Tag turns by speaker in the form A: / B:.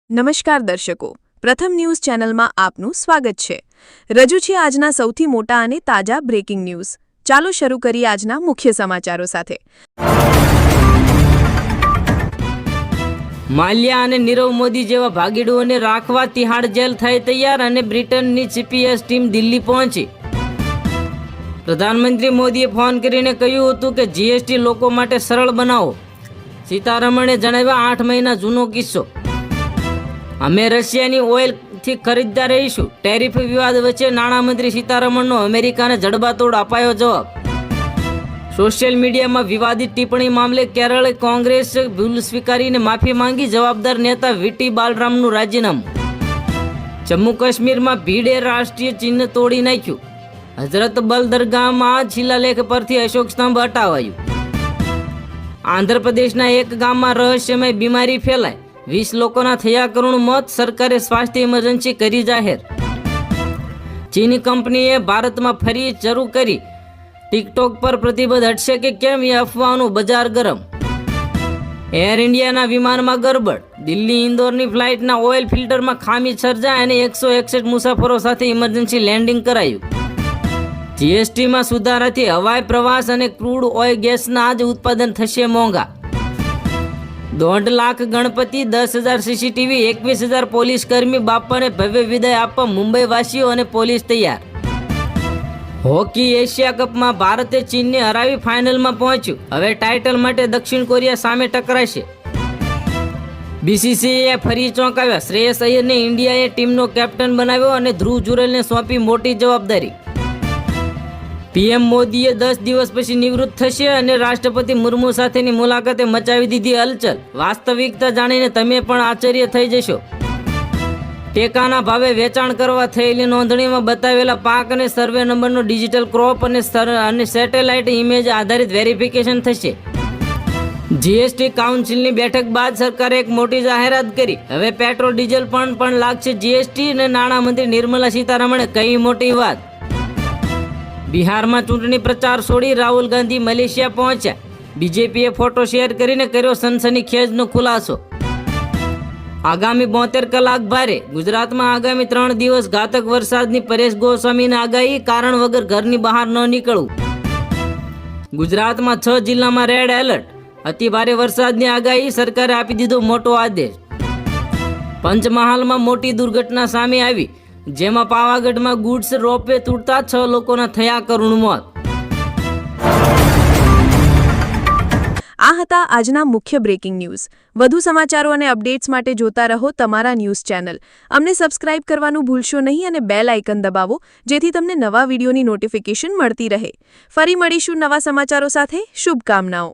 A: નમસ્કાર દર્શકો, પ્રથમ ન્યૂઝ ચેનલમાં આપનું સ્વાગત છે। રજૂ છે આજના સૌથી મોટા અને તાજા બ્રેકિંગ ન્યૂઝ। ચાલો શરૂ કરીએ આજના મુખ્ય સમાચારો સાથે।
B: માલ્યા અને નીરવ મોદી જેવા ભાગીડોને રાખવા તિહાડ જેલ થઈ તૈયાર અને બ્રિટનની CPS ટીમ દિલ્હી પહોંચી। પ્રધાનમંત્રી મોદીએ ફોન કરીને કહ્યું હતું કે GST લોકો માટે સરળ બનાવો। સીતારમણે જણાવ્યા 8 મહિના જૂનો કિસ્સો। અમે રશિયાની ઓઇલથી ખરીદદાર રહીશું। ટેરિફ વિવાદ વચ્ચે નાણામંત્રી સીતારમણનો અમેરિકાને જડબાતોડ અપાયો જવાબ। સોશિયલ મીડિયામાં વિવાદિત ટિપ્પણી મામલે કેરળ કોંગ્રેસ ભૂલ સ્વીકારીને માફી માંગી। જવાબદાર નેતા VT બાલરામનું રાજીનામું। જમ્મુ કાશ્મીરમાં ભીડે રાષ્ટ્રીય ચિહ્ન તોડી નાખ્યું। હઝરત બલ દરગાહમાં શિલાલેખ પરથી અશોક સ્તંભ હટાવાયું। આંધ્રપ્રદેશના એક ગામમાં રહસ્યમય બીમારી ફેલાઈ। 20 લોકોના થયા કરુણ મોત। સરકારે સ્વાસ્થ્ય ઇમરજન્સી કરી જાહેર। ચીની કંપનીએ ભારતમાં ફરી શરૂ કરી ટિકટોક પર પ્રતિબંધ હટશે કે કેમ એ અફવાઓનું બજાર ગરમ। એર ઇન્ડિયાના વિમાનમાં ગરબડ। દિલ્હી ઇન્દોરની ફ્લાઇટના ઓઇલ ફિલ્ટરમાં ખામી સર્જાઈ અને 161 મુસાફરો સાથે ઇમરજન્સી લેન્ડિંગ કરાયું। GSTમાં સુધારાથી હવાઈ પ્રવાસ અને ક્રૂડ ઓઇલ ગેસના જ ઉત્પાદન થશે મોંઘા। 1.5 લાખ ગણપતિ, 10,000 CCTV, 21,000 પોલીસ કર્મી। બાપાને ભવ્ય વિદાય આપવા મુંબઈવાસીઓ અને પોલીસ તૈયાર। હોકી એશિયા કપમાં ભારતે ચીનને હરાવી ફાઇનલમાં પહોંચ્યું। હવે ટાઇટલ માટે દક્ષિણ કોરિયા સામે ટકરાશે। BCCIએ ફરી ચોંકાવ્યા। શ્રેયસ અય્યરને ઇન્ડિયાએ ટીમનો કેપ્ટન બનાવ્યો અને ધ્રુવ જુરેલને સોંપી મોટી જવાબદારી। PM મોદીએ 10 દિવસ પછી નિવૃત્ત થશે અને રાષ્ટ્રપતિ મુર્મુ સાથેની મુલાકાતે મચાવી દીધી હલચલ। વાસ્તવિકતા જાણીને તમે પણ આશ્ચર્ય થઈ જશો। ટેકાના ભાવે વેચાણ કરવા થયેલી નોંધણીમાં બતાવેલા પાક અને સર્વે નંબરનો ડિજિટલ ક્રોપ અને સેટેલાઇટ ઇમેજ આધારિત વેરિફિકેશન થશે। GST કાઉન્સિલની બેઠક બાદ સરકારે એક મોટી જાહેરાત કરી। હવે પેટ્રોલ ડીઝલ પણ લાગશે GST અને નાણામંત્રી નિર્મલા સીતારમણે કહી મોટી વાત। બિહારમાં ચૂંટણી પ્રચાર છોડી રાહુલ ગાંધી મલેશિયા પહોંચ્યા। BJPએ ફોટો શેર કરીને કર્યો સનસનીખેજનો ખુલાસો। આગામી 72 કલાક ભારે। ગુજરાતમાં આગામી 3 દિવસ ઘાતક વરસાદની પરેશ ગોસ્વામીની આગાહી। કારણ વગર ઘરની બહાર ન નીકળવું। ગુજરાતમાં 6 જિલ્લામાં રેડ એલર્ટ। અતિ ભારે વરસાદની આગાહી। સરકારે આપી દીધો મોટો આદેશ। પંચમહાલમાં મોટી દુર્ઘટના સામે આવી, જેમાં પાવાગઢમાં ગુડ્સ રોપવે તૂટતા 6 લોકોના થયા કરુણ મોત।
A: આ હતા આજના મુખ્ય બ્રેકિંગ ન્યૂઝ। વધુ સમાચારો અને અપડેટ્સ માટે જોતા રહો તમારા ન્યૂઝ ચેનલ। અમને સબસ્ક્રાઇબ કરવાનું ભૂલશો નહીં અને બેલ આઇકન દબાવો, જેથી તમને નવા વિડીયોની નોટિફિકેશન મળતી રહે। ફરી મળીશું નવા સમાચારો સાથે। શુભકામનાઓ।